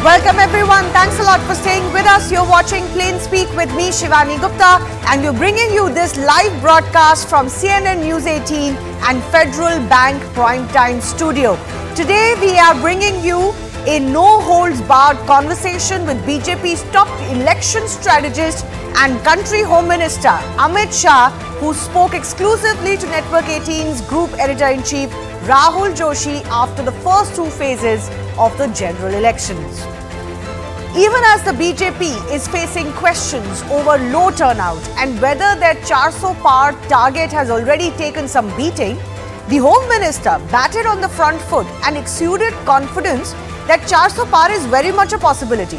Welcome everyone. Thanks a lot for staying with us. You're watching Plain Speak with me, Shivani Gupta, and we're bringing you this live broadcast from CNN News 18 and Federal Bank Primetime Studio. Today we are bringing you a no-holds-barred conversation with BJP's top election strategist and country home minister Amit Shah, who spoke exclusively to Network 18's group editor-in-chief Rahul Joshi after the first two phases of the general elections. Even as the BJP is facing questions over low turnout and whether their 400 par target has already taken some beating, the Home Minister batted on the front foot and exuded confidence that 400 par is very much a possibility.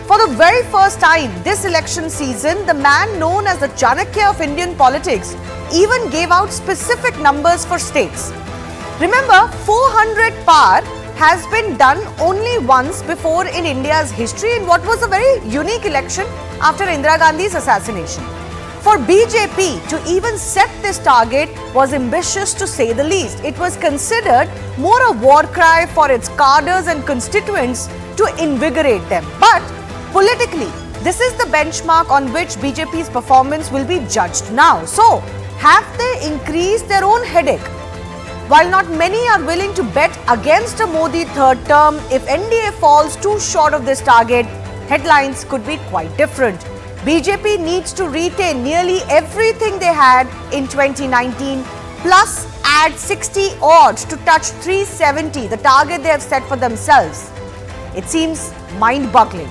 For the very first time this election season, the man known as the Chanakya of Indian politics even gave out specific numbers for states. Remember, 400 par has been done only once before in India's history in what was a very unique election after Indira Gandhi's assassination. For BJP to even set this target was ambitious to say the least. It was considered more a war cry for its cadres and constituents to invigorate them. But politically, this is the benchmark on which BJP's performance will be judged now. So, have they increased their own headache? While not many are willing to bet against a Modi third term, if NDA falls too short of this target, headlines could be quite different. BJP needs to retain nearly everything they had in 2019, plus add 60 odd to touch 370, the target they have set for themselves. It seems mind-boggling.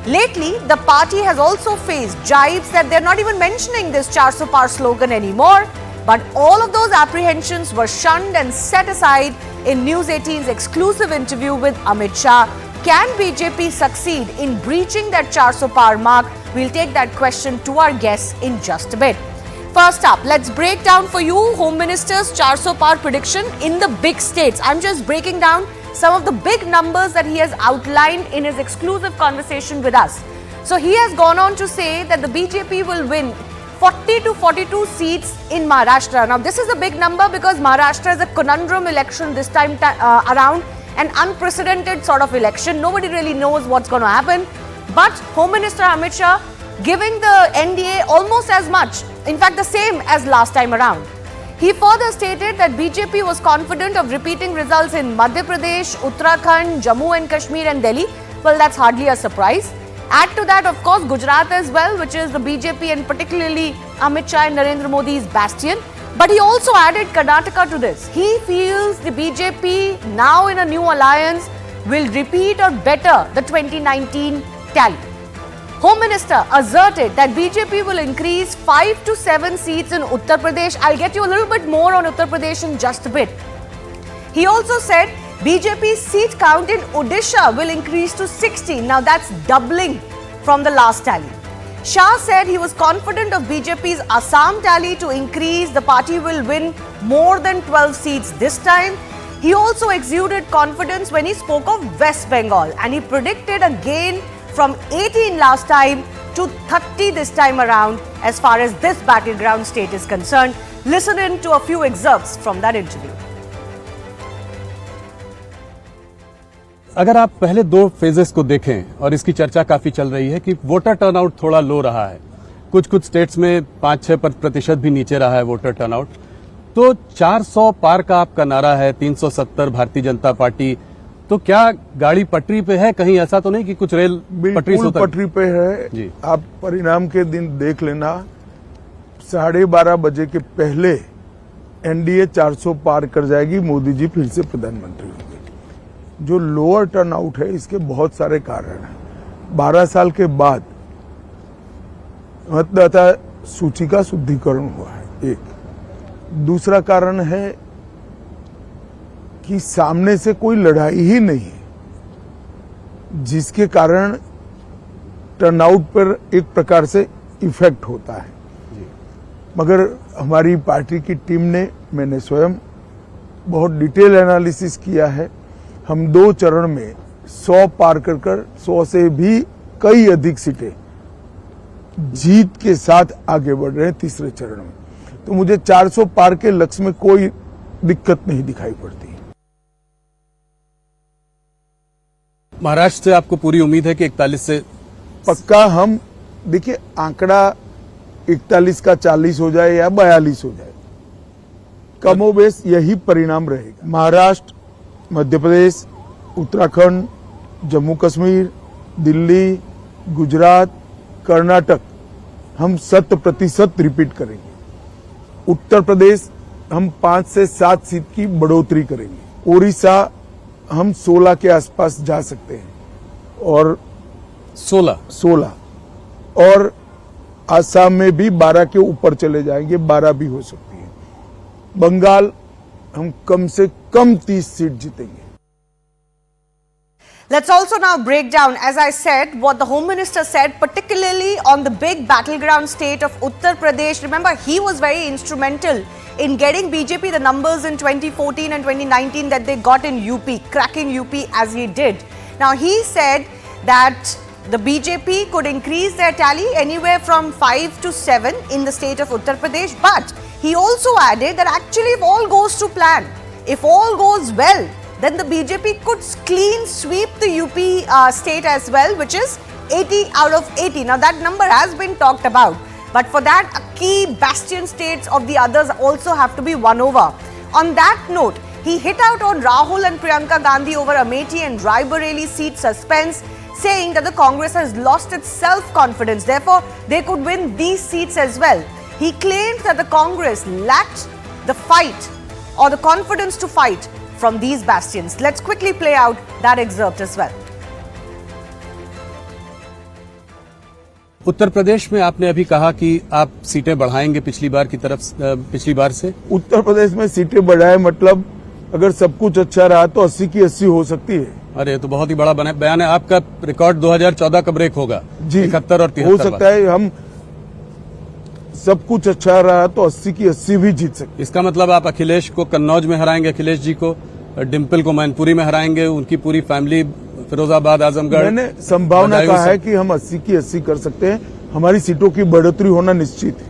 Lately, the party has also faced jibes that they're not even mentioning this 400 par slogan anymore. But all of those apprehensions were shunned and set aside in News 18's exclusive interview with Amit Shah. Can BJP succeed in breaching that 400 par mark? We'll take that question to our guests in just a bit. First up, let's break down for you Home Minister's 400 par prediction in the big states. I'm just breaking down some of the big numbers that he has outlined in his exclusive conversation with us. So he has gone on to say that the BJP will win 40 to 42 seats in Maharashtra. Now, this is a big number because Maharashtra is a conundrum election this time around, an unprecedented sort of election. Nobody really knows what's going to happen. But Home Minister Amit Shah giving the NDA almost as much, in fact, the same as last time around. He further stated that BJP was confident of repeating results in Madhya Pradesh, Uttarakhand, Jammu and Kashmir and Delhi. Well, that's hardly a surprise. Add to that, of course, Gujarat as well, which is the BJP and particularly Amit Shah and Narendra Modi's bastion. But he also added Karnataka to this. He feels the BJP, now in a new alliance, will repeat or better the 2019 tally. Home Minister asserted that BJP will increase 5 to 7 seats in Uttar Pradesh. I'll get you a little bit more on Uttar Pradesh in just a bit. He also said BJP's seat count in Odisha will increase to 60. Now that's doubling from the last tally. Shah said he was confident of BJP's Assam tally to increase. The party will win more than 12 seats this time. He also exuded confidence when he spoke of West Bengal and he predicted a gain from 18 last time to 30 this time around as far as this battleground state is concerned. Listen in to a few excerpts from that interview. अगर आप पहले दो phases को देखें और इसकी चर्चा काफी चल रही है कि वोटर टर्नआउट थोड़ा लो रहा है, कुछ स्टेट्स में 5-6% भी नीचे रहा है वोटर टर्नआउट, तो 400 पार का आपका नारा है, 370 भारतीय जनता पार्टी, तो क्या गाड़ी पटरी पे है? कहीं ऐसा तो नहीं कि कुछ रेल पटरी से पटरी पे है जी। आप परिणाम के दिन देख लेना, 12:30 बजे के पहले एनडीए 400 पार कर जाएगी, मोदी जी फिर से प्रधानमंत्री होंगे। जो लोअर टर्नआउट है इसके बहुत सारे कारण हैं। 12 साल के बाद मतदाता सूची का शुद्धिकरण हुआ है, एक। दूसरा कारण है कि सामने से कोई लड़ाई ही नहीं है, जिसके कारण टर्नआउट पर एक प्रकार से इफेक्ट होता है। मगर हमारी पार्टी की टीम ने, मैंने स्वयं बहुत डिटेल एनालिसिस किया है। हम 2 चरण में 100 पार कर 100 से भी कई अधिक सीटें जीत के साथ आगे बढ़ रहे हैं तीसरे चरण में। तो मुझे 400 पार के लक्ष्य में कोई दिक्कत नहीं दिखाई पड़ती। महाराष्ट्र से आपको पूरी उम्मीद है कि 41 से पक्का हम देखिए आंकड़ा 41 का 40 हो जाए या 42 हो जाए, कमोबेश यही परिणाम रहेगा। महाराष्ट्र, मध्य प्रदेश, उत्तराखंड, जम्मू कश्मीर, दिल्ली, गुजरात, कर्नाटक हम 100% रिपीट करेंगे। उत्तर प्रदेश हम 5 से 7 सीट की बढ़ोतरी करेंगे। ओडिशा हम 16 के आसपास जा सकते हैं और 16 और आसाम में भी 12 के ऊपर चले जाएंगे, 12 भी हो सकती है। बंगाल हम कम से कम 30 सीट जीतेंगे। Let's also now break down, as I said, what the Home Minister said, particularly on the big battleground state of Uttar Pradesh. Remember, he was very instrumental in getting BJP the numbers in 2014 and 2019 that they got in UP, cracking UP as he did. Now, he said that the BJP could increase their tally anywhere from 5 to 7 in the state of Uttar Pradesh. But he also added that actually if all goes to plan, if all goes well, then the BJP could clean sweep the UP state as well, which is 80 out of 80. Now that number has been talked about. But for that, key bastion states of the others also have to be won over. On that note, he hit out on Rahul and Priyanka Gandhi over Amethi and Raebareli seat suspense, saying that the Congress has lost its self-confidence. Therefore, they could win these seats as well. He claimed that the Congress lacked the fight or the confidence to fight from these bastions. Let's quickly play out that excerpt as well. Uttar Pradesh में आपने अभी कहा कि आप सीटें बढ़ाएंगे पिछली बार से। उत्तर प्रदेश में सीटें बढ़ाए मतलब अगर सब कुछ अच्छा रहा तो 80 की 80 हो सकती है। अरे तो बहुत ही बड़ा बयान है आपका। रिकॉर्ड 2014 का ब्रेक होगा जी, 71 और 73 हो सकता है। हम सब कुछ अच्छा रहा तो 80 की 80 भी जीत सकते। इसका मतलब आप अखिलेश को कन्नौज में हराएंगे, अखिलेश जी को, डिम्पल को मैनपुरी में हराएंगे, उनकी पूरी फैमिली फिरोजाबाद, आजमगढ़। मैंने संभावना कहा है कि हम 80 की 80 कर सकते हैं। हमारी सीटों की बढ़ोतरी होना निश्चित है।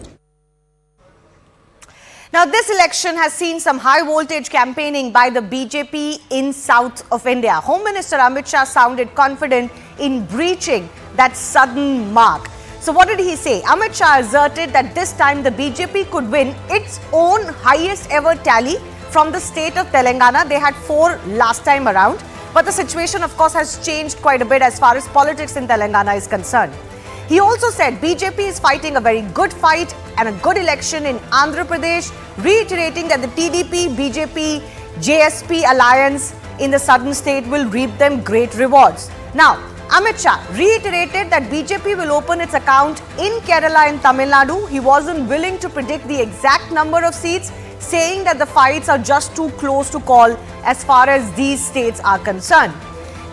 Now, this election has seen some high voltage campaigning by the BJP in south of India. Home Minister Amit Shah sounded confident in breaching that sudden mark. So what did he say? Amit Shah asserted that this time the BJP could win its own highest ever tally from the state of Telangana. They had 4 last time around. But the situation, of course, has changed quite a bit as far as politics in Telangana is concerned. He also said BJP is fighting a very good fight and a good election in Andhra Pradesh, reiterating that the TDP, BJP, JSP alliance in the southern state will reap them great rewards. Now, Amit Shah reiterated that BJP will open its account in Kerala and Tamil Nadu. He wasn't willing to predict the exact number of seats, saying that the fights are just too close to call as far as these states are concerned.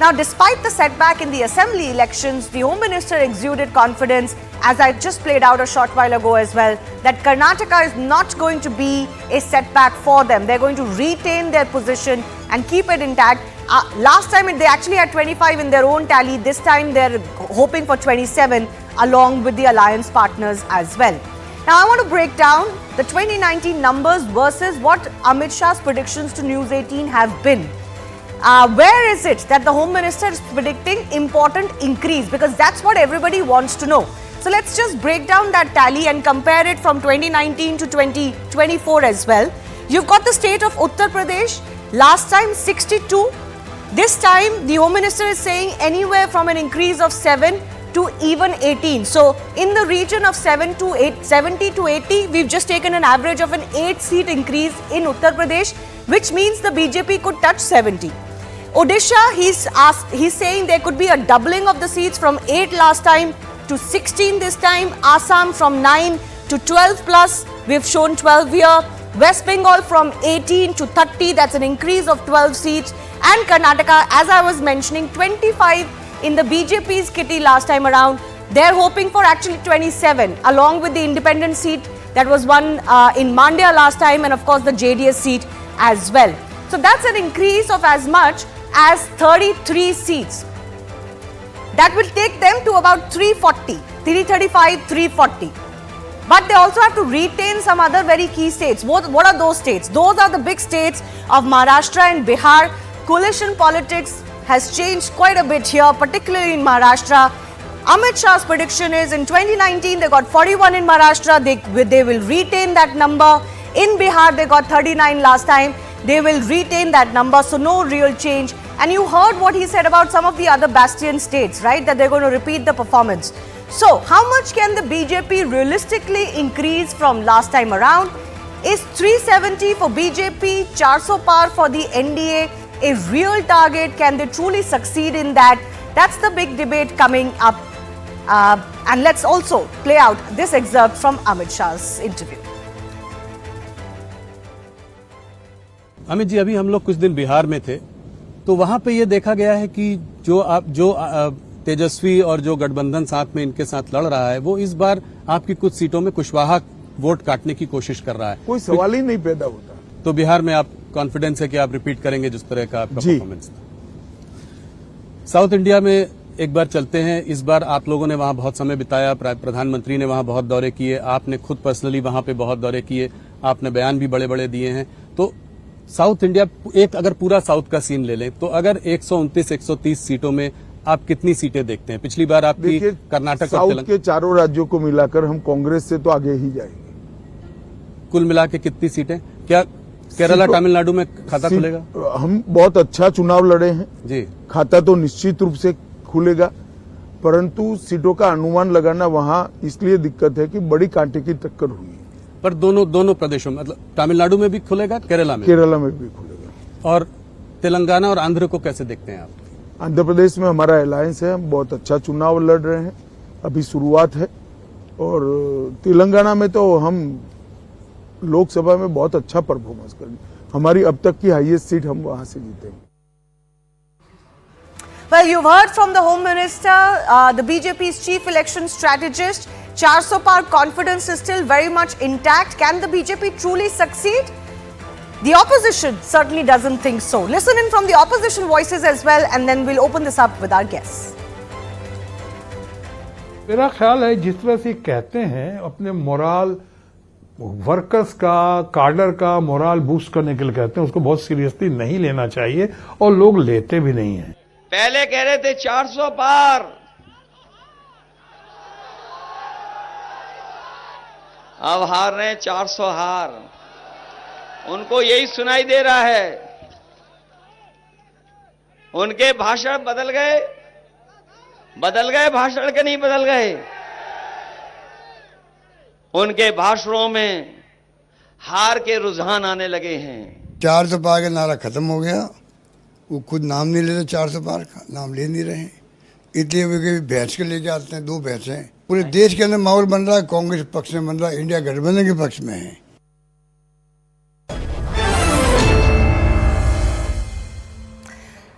Now, despite the setback in the assembly elections, the Home Minister exuded confidence, as I just played out a short while ago as well, that Karnataka is not going to be a setback for them. They're going to retain their position and keep it intact. Last time they actually had 25 in their own tally. This time they're hoping for 27 along with the alliance partners as well. Now, I want to break down the 2019 numbers versus what Amit Shah's predictions to News 18 have been. Where is it that the Home Minister is predicting important increase? Because that's what everybody wants to know. So let's just break down that tally and compare it from 2019 to 2024 as well. You've got the state of Uttar Pradesh. Last time 62. This time the Home Minister is saying anywhere from an increase of 7 to even 18. So in the region of 70 to 80, we've just taken an average of an 8-seat increase in Uttar Pradesh, which means the BJP could touch 70. Odisha, he's saying there could be a doubling of the seats from 8 last time to 16 this time. Assam from 9 to 12 plus, we've shown 12 here. West Bengal from 18 to 30, that's an increase of 12 seats. And Karnataka, as I was mentioning, 25 in the BJP's kitty last time around. They're hoping for actually 27, along with the independent seat that was won in Mandya last time, and of course the JDS seat as well. So that's an increase of as much as 33 seats. That will take them to about 340, 335, 340. But they also have to retain some other very key states. What are those states? Those are the big states of Maharashtra and Bihar. Coalition politics has changed quite a bit here, particularly in Maharashtra. Amit Shah's prediction is in 2019 they got 41 in Maharashtra. They will retain that number. In Bihar they got 39 last time. They will retain that number, so no real change. And you heard what he said about some of the other bastion states, right? That they're going to repeat the performance. So how much can the BJP realistically increase from last time around? Is 370 for BJP, 400 par for the NDA a real target? Can they truly succeed in that? That's the big debate coming up. And let's also play out this excerpt from Amit Shah's interview. Amit ji, अभी हम लोग कुछ दिन बिहार में थे तो वहां पे ये देखा गया है कि जो तेजस्वी और जो गठबंधन साथ में इनके साथ लड़ रहा है वो इस बार आपकी कुछ सीटों में कुशवाहा वोट काटने की कोशिश कर रहा है। कोई सवाल ही नहीं पैदा होता। तो बिहार में आप कॉन्फिडेंस है कि आप रिपीट करेंगे जिस तरह का आपका परफॉर्मेंस था। साउथ इंडिया में एक बार चलते हैं। इस बार आप लोगों ने वहां बहुत समय बिताया, प्रधानमंत्री ने वहां बहुत दौरे किए, आपने खुद पर्सनली वहां पे बहुत दौरे किए, आपने बयान भी बड़े बड़े दिए हैं। तो साउथ इंडिया एक अगर पूरा साउथ का सीन ले लें तो अगर 129-130 सीटों में आप कितनी सीटें देखते हैं? पिछली बार आपकी कर्नाटक और साउथ के चारों राज्यों को मिलाकर हम कांग्रेस से तो आगे ही जाएंगे। कुल मिला के कितनी सीटें? क्या केरला तमिलनाडु में खाता खुलेगा? हम बहुत अच्छा चुनाव लड़े हैं जी, खाता तो निश्चित रूप से खुलेगा, परंतु सीटों का अनुमान लगाना वहां इसलिए दिक्कत है कि बड़ी कांटे की टक्कर हुई है। पर दोनों प्रदेशों में, मतलब तमिलनाडु में भी खुलेगा, केरला में भी खुलेगा। और तेलंगाना और आंध्र को कैसे देखते हैं आप? आंध्र प्रदेश में हमारा अलायंस है, हम बहुत अच्छा चुनाव लड़ रहे हैं, अभी शुरुआत है। और तेलंगाना में तो हम लोकसभा में बहुत अच्छा परफॉर्मेंस करेंगे, हमारी अब तक की हाईएस्ट सीट हम वहां से जीतेंगे। Well, you've heard from the Home Minister, the BJP's chief election strategist. 400 par confidence is still very much intact. Can the BJP truly succeed? The opposition certainly doesn't think so. Listen in from the opposition voices as well, and then we'll open this up with our guests. मेरा ख्याल है जिस तरह से कहते हैं अपने morale workers का, कार्डर का मोराल बूस्ट करने के लिए कहते हैं, उसको बहुत सीरियसली नहीं लेना चाहिए और लोग लेते भी नहीं हैं। पहले कह रहे थे 400 पार, अब हार रहे हैं 400 हार। उनको यही सुनाई दे रहा है। उनके भाषण बदल गए भाषण के नहीं बदल गए। उनके भाषणों में हार के रुझान आने लगे हैं। 400 पार का नारा खत्म हो गया, वो खुद नाम नहीं ले रहे, 400 पार का नाम ले नहीं रहे, इसलिए वे भैंस के लेके आते हैं। 2 भैंसें पूरे देश के अंदर माहौल बन रहा है, कांग्रेस पक्ष में बन रहा है, इंडिया गठबंधन के पक्ष में है।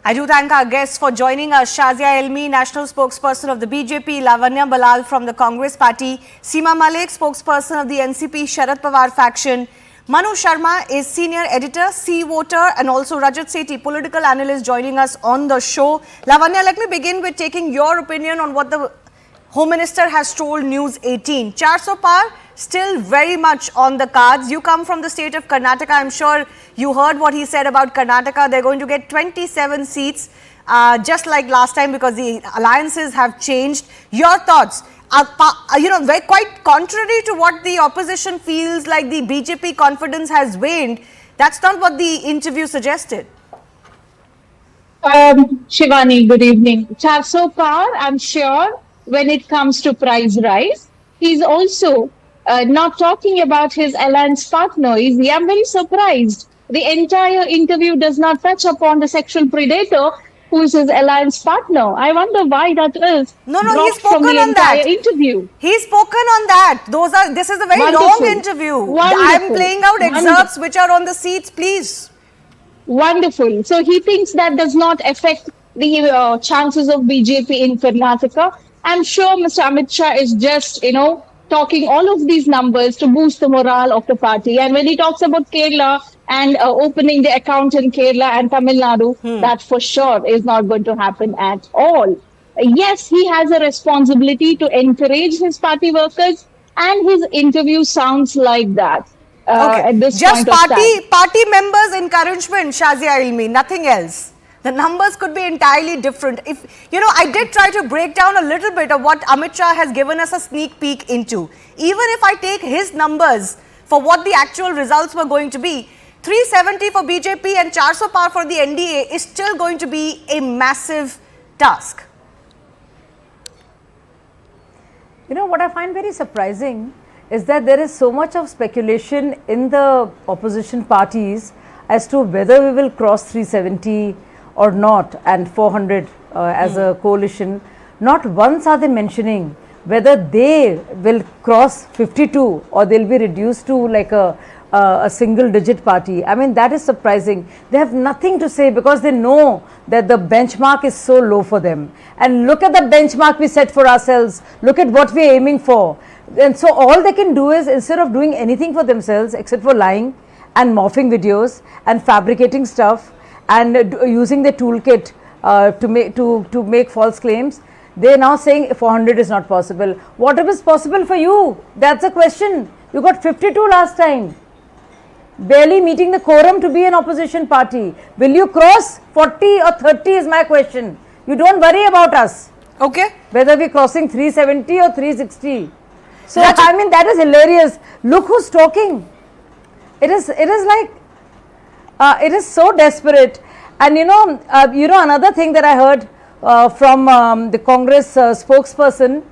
I do thank our guests for joining us. Shazia Elmi, national spokesperson of the BJP, Lavanya Balal from the Congress party, Seema Malik, spokesperson of the NCP Sharad Pawar faction, Manu Sharma is senior editor, Sea Voter, and also Rajat Sethi, political analyst, joining us on the show. Lavanya, let me begin with taking your opinion on what the Home Minister has told News 18. 400 par still very much on the cards. You come from the state of Karnataka. I'm sure you heard what he said about Karnataka. They're going to get 27 seats, just like last time, because the alliances have changed. Your thoughts? Very quite contrary to what the opposition feels like the BJP confidence has waned. That's not what the interview suggested. Shivani, good evening. 400 par, I'm sure, when it comes to price rise, he's also not talking about his alliance partner. I'm very surprised. The entire interview does not touch upon the sexual predator who is his alliance partner. I wonder why that is. No, he's spoken from the on that interview. He's spoken on that. This is a very long interview. I'm playing out excerpts which are on the seats, please. Wonderful. So he thinks that does not affect the chances of BJP in Karnataka. I'm sure Mr. Amit Shah is just, talking all of these numbers to boost the morale of the party. And when he talks about Kerala and opening the account in Kerala and Tamil Nadu, that for sure is not going to happen at all. Yes, he has a responsibility to encourage his party workers, and his interview sounds like that. Okay. At this just point of time. party members' encouragement, Shazia Ilmi, nothing else. the numbers could be entirely different. If, you know, I did try to break down a little bit of what Amit Shah has given us a sneak peek into. Even if I take his numbers for what the actual results were going to be, 370 for BJP and 400 par for the NDA is still going to be a massive task. You know, what I find very surprising is that there is so much of speculation in the opposition parties as to whether we will cross 370 or not, and 400 as a coalition. Not once are they mentioning whether they will cross 52 or they'll be reduced to like a single digit party. I mean, that is surprising. They have nothing to say because they know that the benchmark is so low for them. And look at the benchmark we set for ourselves. Look at what we are aiming for. And so all they can do is, instead of doing anything for themselves except for lying and morphing videos and fabricating stuff and using the toolkit to make false claims, they are now saying 400 is not possible. What if it's possible for you? That's a question. You got 52 last time. Barely meeting the quorum to be an opposition party. Will you cross 40 or 30 is my question. You don't worry about us. Okay. Whether we're crossing 370 or 360. So, I mean, that is hilarious. Look who's talking. It is like, it is so desperate. And you know, another thing that I heard from the Congress spokesperson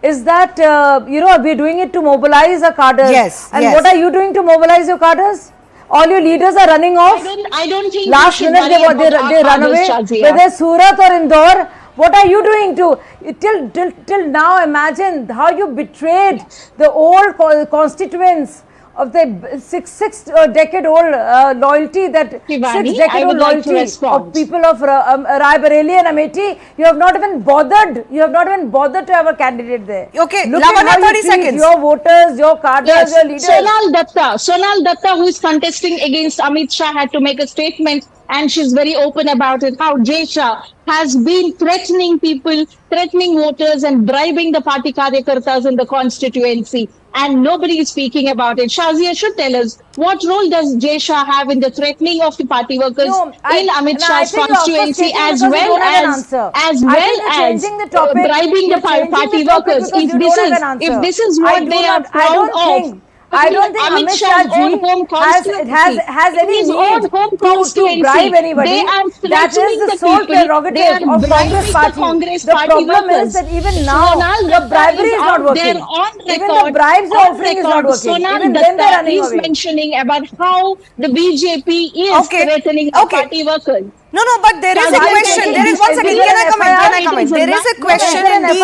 is that, we're doing it to mobilize our cadres. Yes. And what are you doing to mobilize your cadres? All your leaders are running off. I don't think last minute they run away. Whether Surat or Indore, what are you doing to till now? Imagine how you betrayed the old constituents of the six decade old loyalty, that Shivani, 6 decade old like loyalty of people of Rai Bareli and Amethi. You have not even bothered. You have not even bothered to have a candidate there. Okay, Look Lavanya, at how 30 you treat seconds. your voters, your cadres, your leaders. Sonal Datta, who is contesting against Amit Shah, had to make a statement, and she's very open about it. How Jay Shah has been threatening people, threatening voters, and bribing the party karyakartas in the constituency, and nobody is speaking about it. Shazia should tell us, what role does Jay Shah have in the threatening of the party workers in Amit Shah's constituency, as well as bribing the party workers? If this is what they are proud of, I don't think Amit Shah has any need to bribe anybody. That is the sole prerogative of Congress party. The problem is that even now the bribery is not working. Even the bribes are offering is not working. Even then they are running away. He's mentioning about how the BJP is threatening the party workers. No, but there is a question. There is, one second, can I comment? There is a question indeed.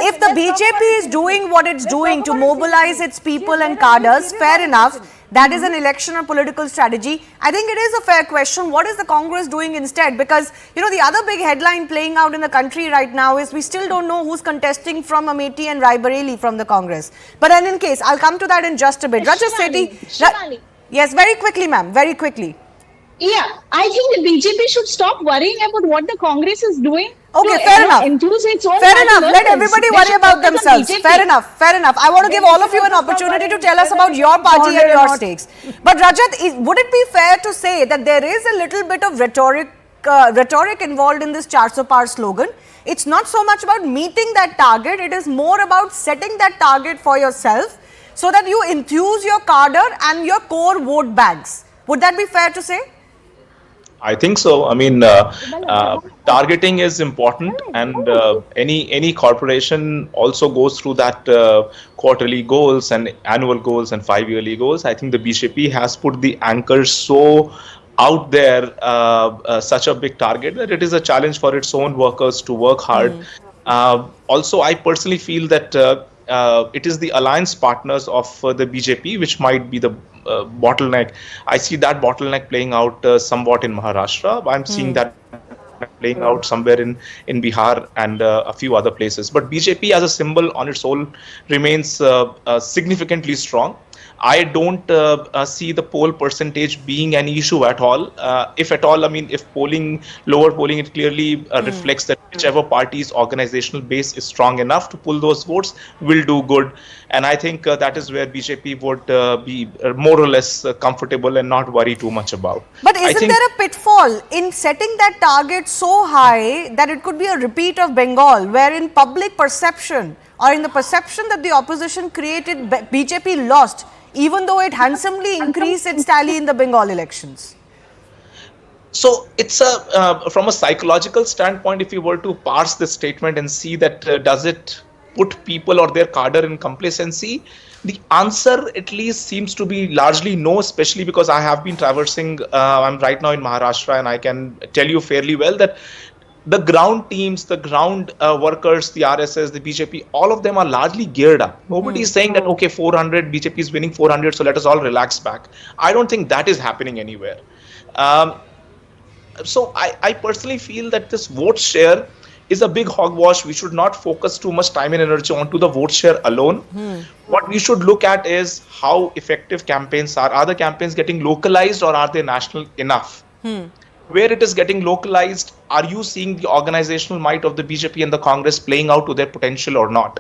If the BJP is doing what it's doing to mobilize its people and cadres, fair enough. That is an election or political strategy. I think it is a fair question. What is the Congress doing instead? Because, you know, the other big headline playing out in the country right now is we still don't know who's contesting from Amethi and Rai Bareli from the Congress. But in any case, I'll come to that in just a bit. Rajat Sethi. Yes, very quickly, ma'am. Very quickly. Yeah, I think the BJP should stop worrying about what the Congress is doing. Okay, fair enough. Fair enough. Let everybody worry about themselves. Fair enough. I want to give all of you an opportunity to tell us about your party and your stakes. But Rajat, would it be fair to say that there is a little bit of rhetoric involved in this 400 par slogan? It's not so much about meeting that target. It is more about setting that target for yourself so that you enthuse your cadre and your core vote banks. Would that be fair to say? I think so. I mean, targeting is important, and any corporation also goes through that quarterly goals and annual goals and 5-yearly goals. I think the BJP has put the anchors so out there, such a big target, that it is a challenge for its own workers to work hard. Also, I personally feel that it is the alliance partners of the BJP which might be the bottleneck. I see that bottleneck playing out somewhat in Maharashtra. I'm seeing that playing out somewhere in Bihar and a few other places. But BJP as a symbol on its own remains significantly strong. I don't see the poll percentage being an issue at all. If at all, I mean, if lower polling, it clearly reflects that whichever party's organizational base is strong enough to pull those votes will do good. And I think that is where BJP would be more or less comfortable and not worry too much about. But I isn't think there a pitfall in setting that target so high that it could be a repeat of Bengal, where in public perception or in the perception that the opposition created, BJP lost, even though it handsomely increased its tally in the Bengal elections? So it's from a psychological standpoint, if you were to parse this statement and see that does it put people or their cadre in complacency, the answer at least seems to be largely no, especially because I have been traversing, I'm right now in Maharashtra, and I can tell you fairly well that the ground teams, the ground workers, the RSS, the BJP, all of them are largely geared up. Nobody is saying that, okay, 400, BJP is winning 400, so let us all relax back. I don't think that is happening anywhere. So I personally feel that this vote share is a big hogwash. We should not focus too much time and energy onto the vote share alone. What we should look at is how effective campaigns are. Are the campaigns getting localized or are they national enough? Where it is getting localized, are you seeing the organizational might of the BJP and the Congress playing out to their potential or not?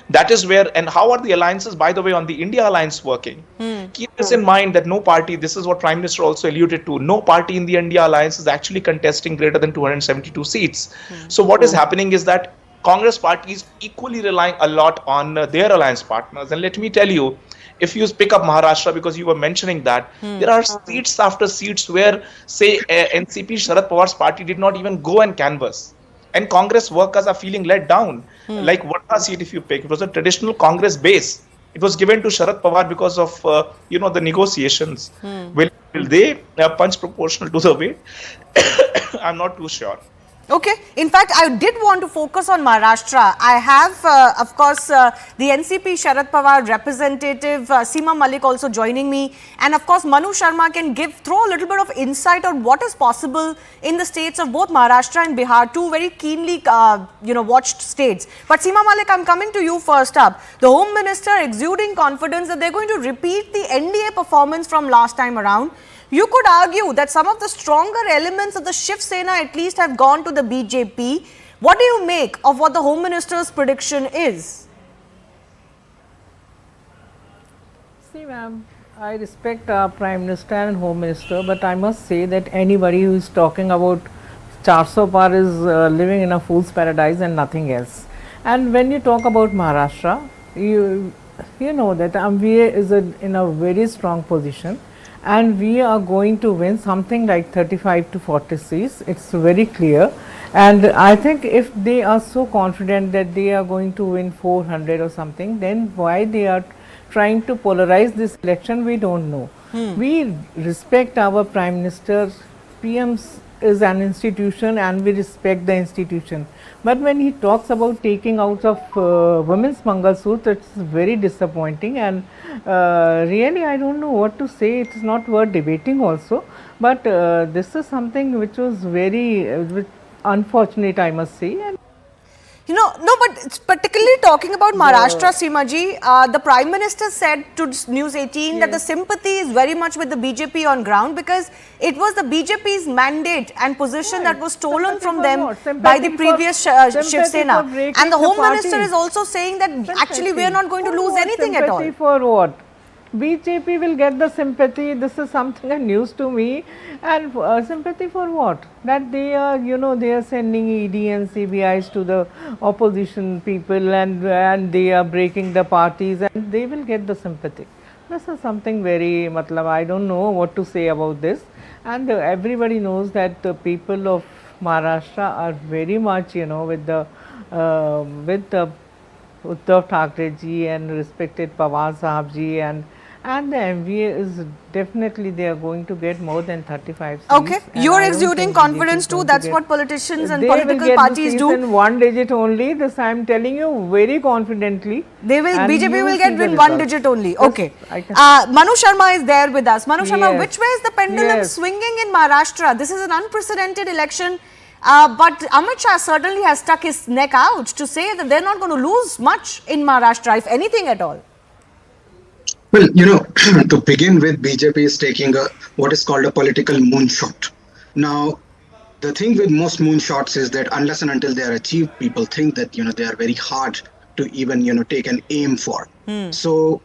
That is where, and how are the alliances, by the way, on the India alliance working? Keep this in mind that no party, this is what Prime Minister also alluded to, no party in the India alliance is actually contesting greater than 272 seats. So what is happening is that Congress party is equally relying a lot on their alliance partners. And let me tell you, if you pick up Maharashtra, because you were mentioning that, there are seats after seats where, say, NCP, Sharad Pawar's party did not even go and canvass. And Congress workers are feeling let down. Like Wadha seat, if you pick, it was a traditional Congress base. It was given to Sharad Pawar because of, the negotiations. Will they punch proportional to the weight? I'm not too sure. Okay. In fact, I did want to focus on Maharashtra. I have, of course, the NCP Sharad Pawar representative Seema Malik also joining me. And of course, Manu Sharma can throw a little bit of insight on what is possible in the states of both Maharashtra and Bihar, two very keenly, watched states. But Seema Malik, I'm coming to you first up. The Home Minister exuding confidence that they're going to repeat the NDA performance from last time around. You could argue that some of the stronger elements of the Shiv Sena at least have gone to the BJP. What do you make of what the Home Minister's prediction is? See, ma'am, I respect our Prime Minister and Home Minister, but I must say that anybody who is talking about 400 par is living in a fool's paradise and nothing else. And when you talk about Maharashtra, you know that MVA is in a very strong position. And we are going to win something like 35 to 40 seats. It's very clear. And I think if they are so confident that they are going to win 400 or something, then why they are trying to polarize this election, we don't know. We respect our Prime Minister. PM is an institution and we respect the institution. But when he talks about taking out of women's Mangal Sutra, it's very disappointing, and really I don't know what to say. It's not worth debating also, but this is something which was very unfortunate, I must say. And No, but it's particularly talking about Maharashtra, Seema ji, the Prime Minister said to News 18 that the sympathy is very much with the BJP on ground because it was the BJP's mandate and position that was stolen from them by the previous Shiv Sena. And the Home Minister is also saying that actually we are not going to lose anything at all. Sympathy for what? BJP will get the sympathy. This is something news to me. And sympathy for what? That they are, they are sending ED and CBIs to the opposition people, and they are breaking the parties, and they will get the sympathy. This is something very, I don't know what to say about this. And everybody knows that the people of Maharashtra are very much, with the Uddhav Thackeray ji and respected Pawar Sahab ji, and the MVA is definitely they are going to get more than 35 seats. Okay, you are exuding confidence too. That's what politicians and political parties do. In one digit only. This I am telling you very confidently. They will. BJP will get in one digit only. Okay. Manu Sharma is there with us. Manu Sharma, which way is the pendulum swinging in Maharashtra? This is an unprecedented election. But Amit Shah certainly has stuck his neck out to say that they're not going to lose much in Maharashtra, if anything at all. Well, to begin with, BJP is taking what is called a political moonshot. Now, the thing with most moonshots is that unless and until they are achieved, people think that they are very hard to even take an aim for. So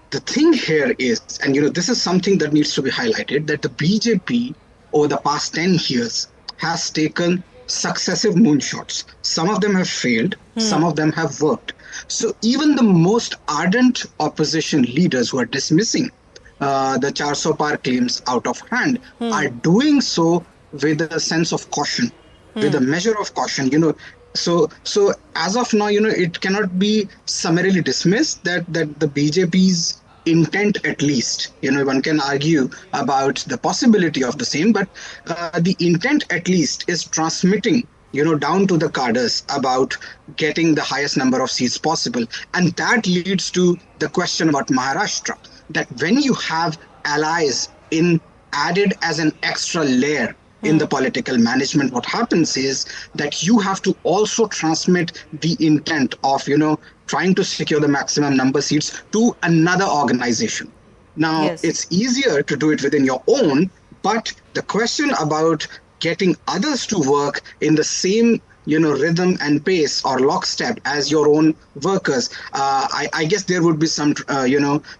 the thing here is, and this is something that needs to be highlighted, that the BJP over the past 10 years has taken successive moonshots. Some of them have failed, some of them have worked. So even the most ardent opposition leaders who are dismissing the 400 par claims out of hand are doing so with a sense of caution, with a measure of caution. So as of now, it cannot be summarily dismissed that the BJP's intent, at least, one can argue about the possibility of the same, but the intent at least is transmitting down to the cadres about getting the highest number of seats possible. And that leads to the question about Maharashtra, that when you have allies added as an extra layer in the political management, what happens is that you have to also transmit the intent of, trying to secure the maximum number of seats to another organization. Now, it's easier to do it within your own, but the question about getting others to work in the same, rhythm and pace or lockstep as your own workers, I guess there would be some,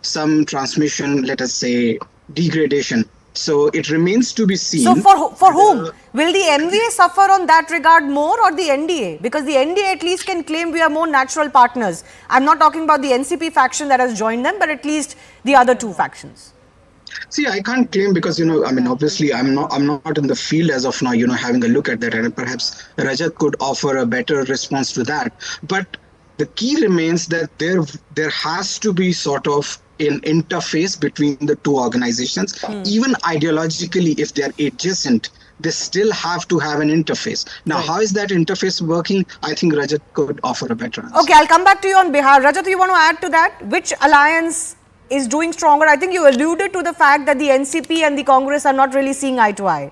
some transmission, let us say, degradation. So it remains to be seen. So for whom? Will the MVA suffer on that regard more, or the NDA? Because the NDA at least can claim we are more natural partners. I'm not talking about the NCP faction that has joined them, but at least the other two factions. See, I can't claim because, obviously I'm not in the field as of now, having a look at that, and perhaps Rajat could offer a better response to that. But the key remains that there has to be sort of an interface between the two organizations. Even ideologically, if they are adjacent, they still have to have an interface. Now, how is that interface working? I think Rajat could offer a better answer. Okay, I'll come back to you on Bihar. Rajat, you want to add to that? Which alliance is doing stronger? I think you alluded to the fact that the NCP and the Congress are not really seeing eye to eye.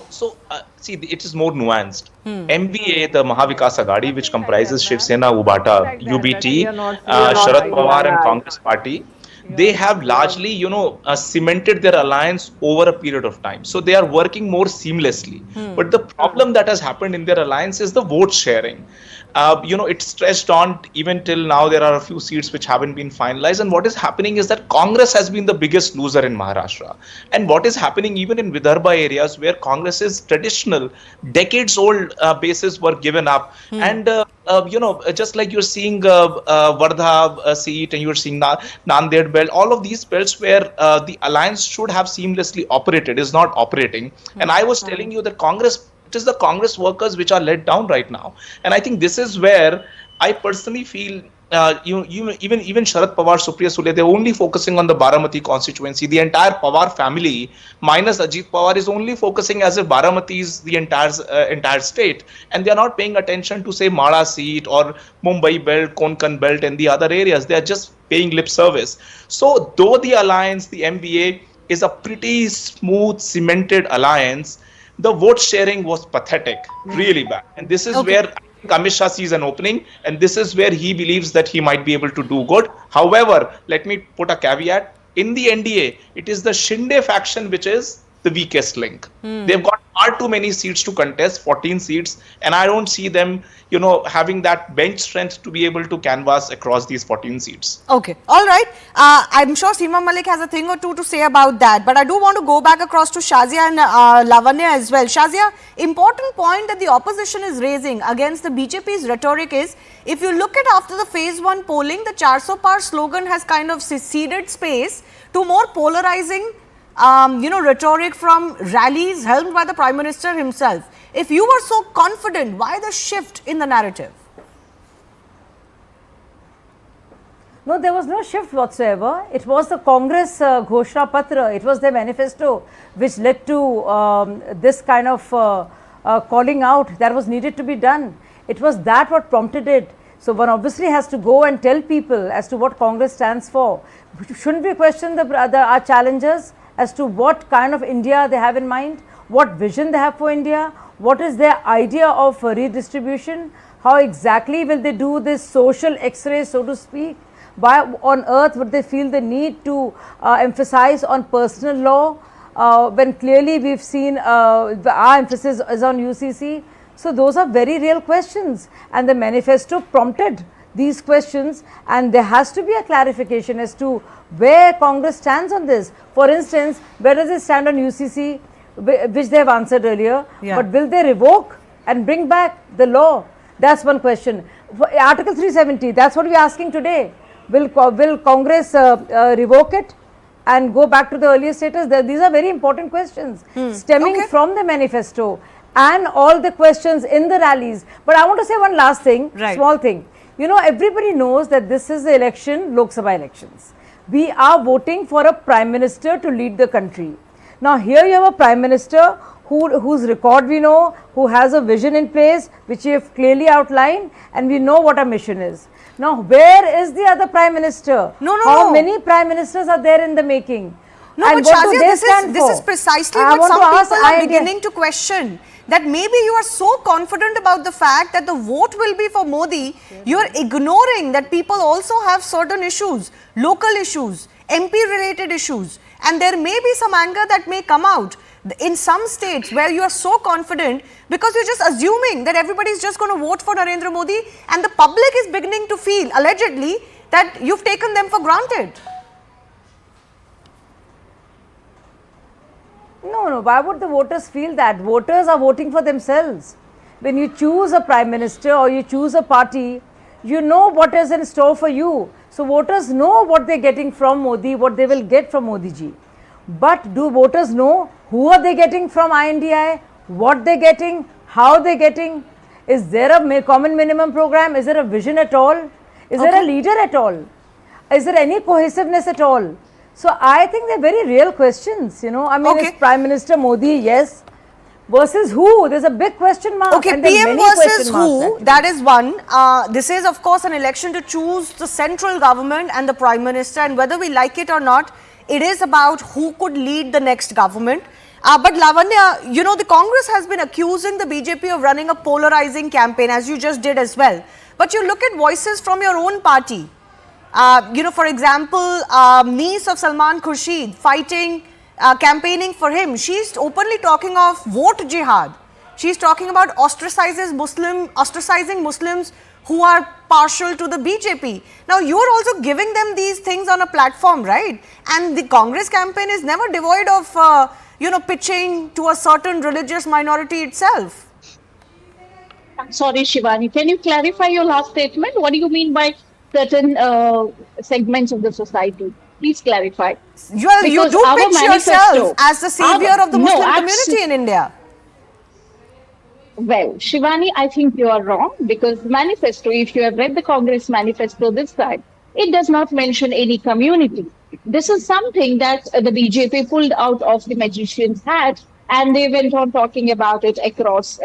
So, see, it is more nuanced. MVA, the Mahavikas Aghadi, which comprises Shiv Sena, Ubata, UBT, Sharad Pawar and Congress Party, they have largely, cemented their alliance over a period of time. So they are working more seamlessly. But the problem that has happened in their alliance is the vote sharing. It's stretched on even till now. There are a few seats which haven't been finalized. And what is happening is that Congress has been the biggest loser in Maharashtra. And what is happening even in Vidarbha areas where Congress's traditional decades-old bases were given up. And, just like you're seeing Wardha seat and you're seeing Nanded belt, all of these belts where the alliance should have seamlessly operated is not operating. And I was telling you that it is the Congress workers which are let down right now. And I think this is where I personally feel even Sharad Pawar, Supriya Sule, they're only focusing on the Baramati constituency. The entire Pawar family, minus Ajit Pawar, is only focusing as if Baramati is the entire state. And they're not paying attention to, say, Mada seat or Mumbai belt, Konkan belt and the other areas. They're just paying lip service. So though the alliance, the MVA, is a pretty smooth, cemented alliance, the vote sharing was pathetic, really bad. And this is where Amit Shah sees an opening, and this is where he believes that he might be able to do good. However, let me put a caveat. In the NDA, it is the Shinde faction which is the weakest link. They've got far too many seats to contest, 14 seats, and I don't see them, having that bench strength to be able to canvass across these 14 seats. Okay, all right. I'm sure Seema Malik has a thing or two to say about that, but I do want to go back across to Shazia and Lavanya as well. Shazia, important point that the opposition is raising against the BJP's rhetoric is, if you look at after the phase 1 polling, the 400 par slogan has kind of ceded space to more polarizing rhetoric from rallies helmed by the Prime Minister himself. If you were so confident, why the shift in the narrative? No, there was no shift whatsoever. It was the Congress Ghoshna Patra, it was their manifesto which led to this kind of calling out that was needed to be done. It was that what prompted it. So one obviously has to go and tell people as to what Congress stands for. Shouldn't we question our challengers as to what kind of India they have in mind, what vision they have for India, what is their idea of redistribution, how exactly will they do this social X-ray, so to speak, why on earth would they feel the need to emphasize on personal law, when clearly we've seen our emphasis is on UCC. So those are very real questions, and the manifesto prompted these questions, and there has to be a clarification as to where Congress stands on this. For instance, where does it stand on UCC, which they have answered earlier, but will they revoke and bring back the law? That's one question. For Article 370, that's what we are asking today. Will Congress revoke it and go back to the earlier status? These are very important questions stemming from the manifesto and all the questions in the rallies. But I want to say one last thing, small thing. You know, everybody knows that this is the election, Lok Sabha elections. We are voting for a Prime Minister to lead the country. Now here you have a Prime Minister whose record we know, who has a vision in place, which we have clearly outlined, and we know what our mission is. Now, where is the other Prime Minister? How many Prime Ministers are there in the making? No, and but what do they Shazia, stand this for? is precisely I what want some to ask people are INDA. beginning to question. That maybe you are so confident about the fact that the vote will be for Modi, you are ignoring that people also have certain issues, local issues, MP related issues, and there may be some anger that may come out in some states where you are so confident because you're just assuming that everybody is just going to vote for Narendra Modi, and the public is beginning to feel, allegedly, that you've taken them for granted. No, why would the voters feel that? Voters are voting for themselves. When you choose a Prime Minister or you choose a party, you know what is in store for you. So voters know what they're getting from Modi, what they will get from Modi ji. But do voters know who are they getting from INDI, what they're getting, how they're getting? Is there a common minimum program? Is there a vision at all? Is there a leader at all? Is there any cohesiveness at all? So I think they're very real questions, you know. I mean, is Prime Minister Modi, yes, versus who? There's a big question mark. Okay, and there are PM many versus question marks, who, actually. that is one. This is of course an election to choose the central government and the Prime Minister, and whether we like it or not, it is about who could lead the next government. But Lavanya, you know, the Congress has been accusing the BJP of running a polarizing campaign, as you just did as well. But you look at voices from your own party. You know, for example, niece of Salman Khurshid fighting, campaigning for him. She's openly talking of vote jihad. She's talking about ostracizing Muslims who are partial to the BJP. Now, you're also giving them these things on a platform, right? And the Congress campaign is never devoid of, you know, pitching to a certain religious minority itself. I'm sorry, Shivani. Can you clarify your last statement? What do you mean by certain segments of the society? Please clarify. Well, you do pitch yourself as the savior of the Muslim community in India. Well, Shivani, I think you are wrong, because manifesto, if you have read the Congress manifesto this time, it does not mention any community. This is something that the BJP pulled out of the magician's hat, and they went on talking about it across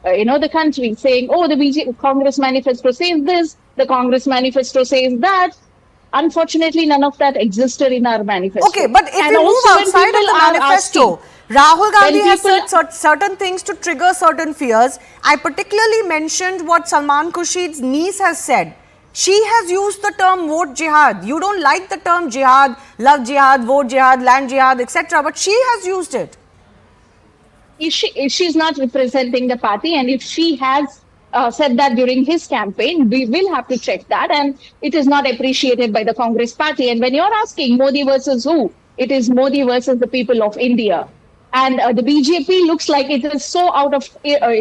you know, the country, saying, oh, the BJP Congress manifesto says this, the Congress manifesto says that. Unfortunately, none of that existed in our manifesto. Okay, but if we move outside of the manifesto, Rahul Gandhi has said certain things to trigger certain fears. I particularly mentioned what Salman Khurshid's niece has said. She has used the term vote jihad. You don't like the term jihad, love jihad, vote jihad, land jihad, etc. But she has used it. If she's not representing the party, and if she has said that during his campaign, we will have to check that, and it is not appreciated by the Congress party. And when you're asking Modi versus who, it is Modi versus the people of India. And the BJP looks like it is so out of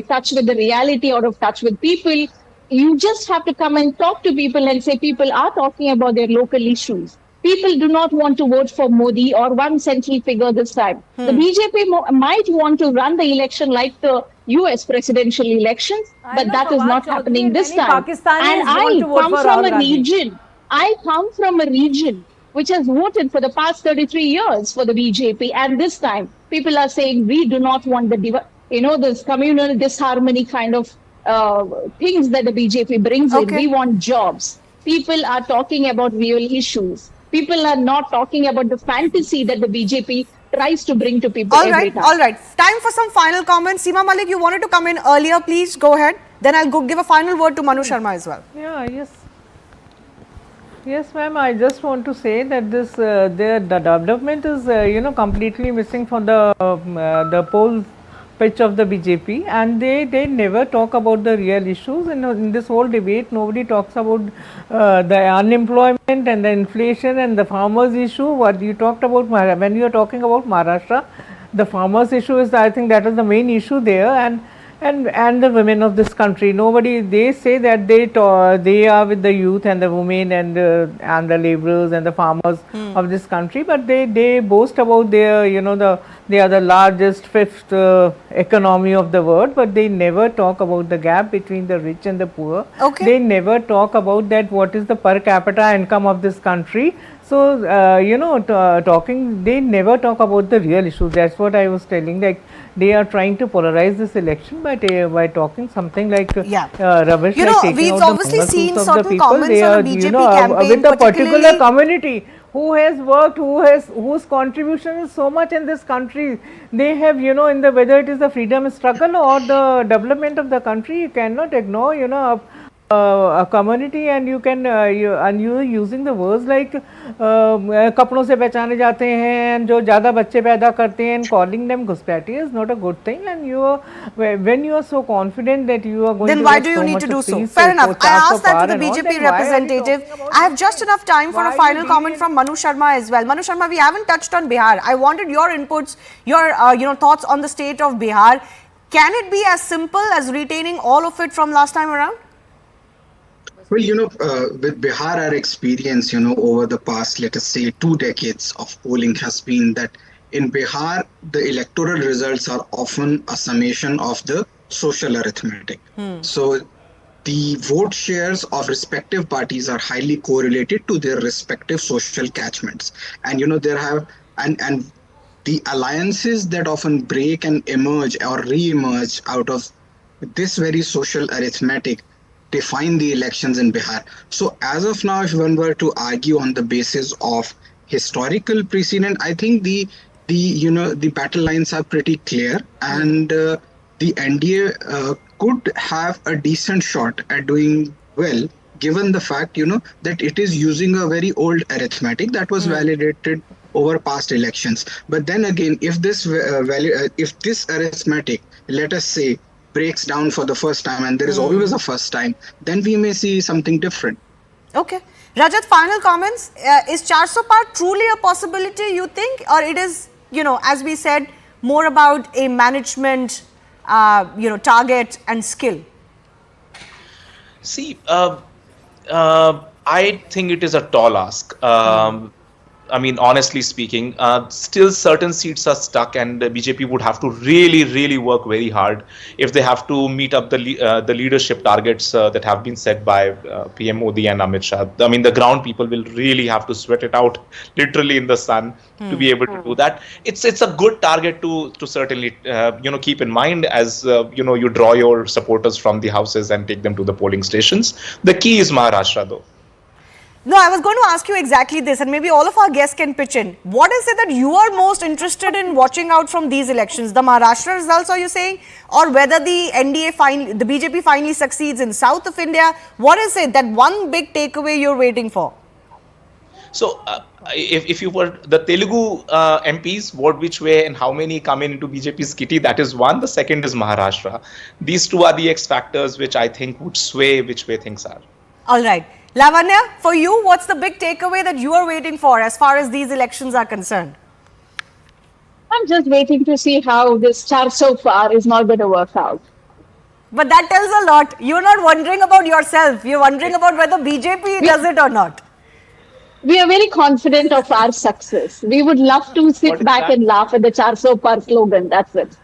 touch with the reality, out of touch with people. You just have to come and talk to people and say people are talking about their local issues. People do not want to vote for Modi or one central figure this time. The BJP might want to run the election like the US presidential elections, but that is not happening this time. And I come from a region which has voted for the past 33 years for the BJP, and this time people are saying we do not want the, you know, this communal disharmony kind of things that the BJP brings in. We want jobs. People are talking about real issues. People are not talking about the fantasy that the BJP tries to bring to people every time. All right. Time for some final comments. Seema Malik, you wanted to come in earlier. Please go ahead. Then I'll go give a final word to Manu Sharma as well. Yes, ma'am. I just want to say that this the development is completely missing from the poll pitch of the BJP, and they never talk about the real issues. In this whole debate, nobody talks about the unemployment and the inflation and the farmers issue. What you talked about when you are talking about Maharashtra, the farmers issue is, I think, that is the main issue there, and the women of this country. Nobody, they say that they are with the youth and the women and the laborers and the farmers of this country, but they boast about their they are the largest fifth economy of the world, but they never talk about the gap between the rich and the poor. Okay. They never talk about that what is the per capita income of this country. So they never talk about the real issues. That's what I was telling. Like, they are trying to polarize this election by talking something like rubbish. We've obviously seen certain people. comments They on are, a BJP campaign, with a particular particularly community who has worked, whose contribution is so much in this country. They have, in the, whether it is the freedom struggle or the development of the country, you cannot ignore, a community, and you can you using the words like कपड़ों से पहचाने जाते हैं, जो ज़्यादा बच्चे पैदा करते हैं, calling them घुसपैठी is not a good thing, and when you are so confident that you are going then to why get do you so need much to do of so? peace Fair enough. I asked that to the and all, BJP then why are you representative. talking about I have just enough time for why a final you comment from Manu Sharma as well. Manu Sharma, we haven't touched on Bihar. I wanted your inputs, your thoughts on the state of Bihar. Can it be as simple as retaining all of it from last time around? Well, with Bihar, our experience, over the past, let us say, 2 decades of polling has been that in Bihar, the electoral results are often a summation of the social arithmetic. So the vote shares of respective parties are highly correlated to their respective social catchments. And, and the alliances that often break and emerge or re-emerge out of this very social arithmetic define the elections in Bihar. So as of now, if one were to argue on the basis of historical precedent, I think the battle lines are pretty clear, and the NDA could have a decent shot at doing well, given the fact that it is using a very old arithmetic that was validated over past elections. But then again, if this arithmetic, let us say, breaks down for the first time, and there is always a first time, then we may see something different. Okay. Rajat, final comments. Is 400 Par truly a possibility, you think? Or it is, as we said, more about a management, target and skill? See, I think it is a tall ask. I mean, honestly speaking, still certain seats are stuck, and the BJP would have to really, really work very hard if they have to meet up the leadership targets that have been set by PM Modi and Amit Shah. I mean, the ground people will really have to sweat it out, literally in the sun, to be able to do that. It's a good target to certainly keep in mind as you draw your supporters from the houses and take them to the polling stations. The key is Maharashtra, though. No, I was going to ask you exactly this, and maybe all of our guests can pitch in. What is it that you are most interested in watching out from these elections? The Maharashtra results, are you saying? Or whether the the BJP finally succeeds in south of India? What is it, that one big takeaway you're waiting for? So, if you were the Telugu MPs, vote which way and how many come into BJP's kitty, that is one. The second is Maharashtra. These two are the X factors which I think would sway which way things are. All right. Lavanya, for you, what's the big takeaway that you are waiting for as far as these elections are concerned? I'm just waiting to see how this 400 Par is not going to work out. But that tells a lot. You're not wondering about yourself. You're wondering about whether BJP does it or not. We are very confident of our success. We would love to sit back and laugh at the 400 Par slogan. That's it.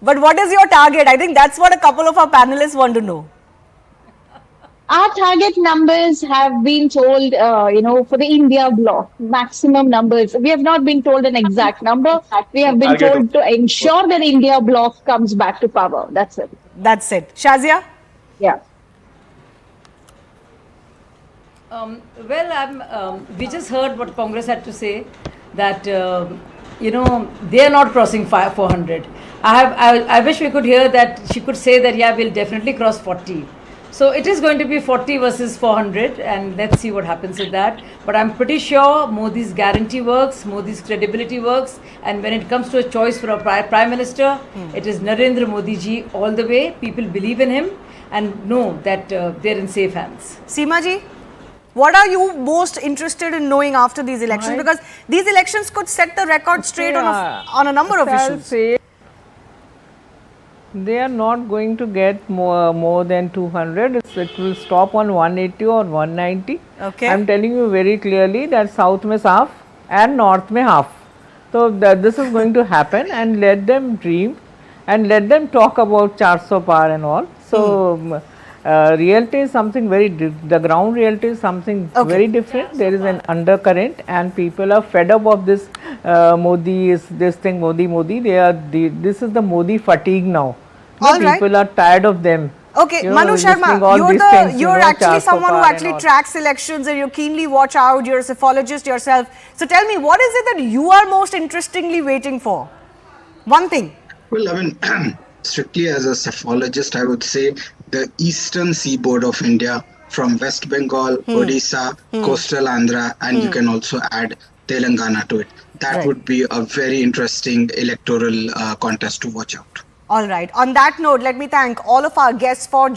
But what is your target? I think that's what a couple of our panelists want to know. Our target numbers have been told, for the India bloc, maximum numbers. We have not been told an exact number. We have been told to ensure that India bloc comes back to power. That's it. That's it. Shazia? Yeah. We just heard what Congress had to say, that, they are not crossing 400. I wish we could hear that she could say that, yeah, we'll definitely cross 40. So it is going to be 40 versus 400, and let's see what happens with that. But I'm pretty sure Modi's guarantee works, Modi's credibility works, and when it comes to a choice for a Prime Minister, it is Narendra Modi ji all the way. People believe in him and know that they're in safe hands. Seema ji, what are you most interested in knowing after these elections? Because these elections could set the record straight on a number of I'll issues. say they are not going to get more than 200. It will stop on 180 or 190. Okay. I'm telling you very clearly that South mein half and North mein half. So this is going to happen, and let them dream and let them talk about 400 par and all. So reality is something the ground reality is something very different. There is an undercurrent, and people are fed up of this Modi is this thing, Modi. This is the Modi fatigue now. All right. People are tired of them. Okay, You know, Manu listening Sharma, all these things, you're actually 400 someone who par and actually all. tracks elections and you keenly watch out. You're a psephologist yourself. So tell me, what is it that you are most interestingly waiting for? One thing. Well, I mean, strictly as a psephologist, I would say the eastern seaboard of India, from West Bengal, Odisha, coastal Andhra, and you can also add Telangana to it. That would be a very interesting electoral contest to watch out. All right. On that note, let me thank all of our guests for